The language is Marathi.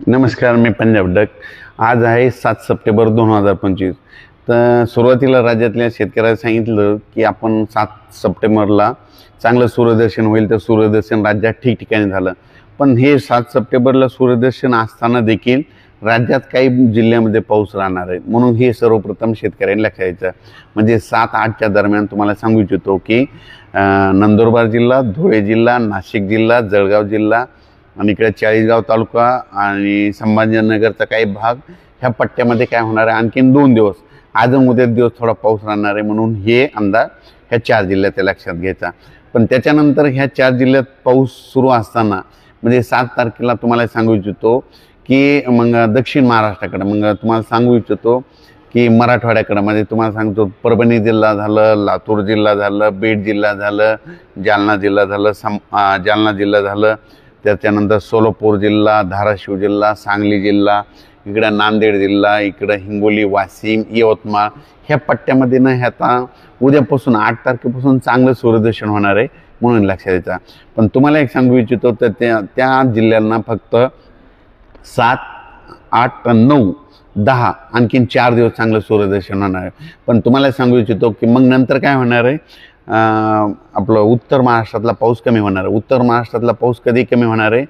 नमस्कार, मी पंजाब डक। आज आहे 7 सप्टेंबर 2025। तर सुरुवातीला राज्यातल्या शेतकऱ्याला सांगितलं की आपण 7 सप्टेंबरला चांगलं सूर्यदर्शन होईल, तर सूर्यदर्शन राज्यात ठिकठिकाणी झालं। पण हे 7 सप्टेंबरला सूर्यदर्शन असताना देखील राज्यात काही जिल्ह्यामध्ये पाऊस राहणार आहे, म्हणून हे सर्वप्रथम शेतकऱ्यांनी लक्षात घ्यायचं। म्हणजे 7-8च्या दरम्यान तुम्हाला सांगू इच्छितो की नंदुरबार जिल्हा, धुळे जिल्हा, नाशिक जिल्हा, जळगाव जिल्हा आणि इकडे चाळीसगाव तालुका आणि संभाजीनगरचा काही भाग ह्या पट्ट्यामध्ये काय होणार आहे, आणखीन 2 दिवस आज उद्या दिवस थोडा पाऊस राहणार आहे, म्हणून हे अंदाज ह्या 4 जिल्ह्यात लक्षात घ्यायचा। पण त्याच्यानंतर ह्या 4 जिल्ह्यात पाऊस सुरू असताना म्हणजे 7 तारखेला तुम्हाला सांगू इच्छितो की मग दक्षिण महाराष्ट्राकडे मग तुम्हाला सांगू इच्छितो की मराठवाड्याकडे म्हणजे तुम्हाला सांगतो परभणी जिल्हा झालं, लातूर जिल्हा झालं, बीड जिल्हा झालं, जालना जिल्हा झालं, जालना जिल्हा झालं, त्याच्यानंतर सोलापूर जिल्हा, धाराशिव जिल्हा, सांगली जिल्हा, इकडं नांदेड जिल्हा, इकडं हिंगोली, वाशिम, यवतमाळ ह्या पट्ट्यामध्ये ना ह्याचा उद्यापासून 8 तारखेपासून चांगलं सूर्यदर्शन होणार आहे, म्हणून लक्षात द्यायचं। पण तुम्हाला एक सांगू इच्छितो तर त्या जिल्ह्यांना फक्त 7, 8, 9, 10 आणखीन 4 दिवस चांगलं सूर्यदर्शन होणार आहे। पण तुम्हाला सांगू इच्छितो की मग नंतर काय होणार आहे, आपलं उत्तर महाराष्ट्रातला पाऊस कमी होणार आहे। उत्तर महाराष्ट्रातला पाऊस कधी कमी होणार आहे,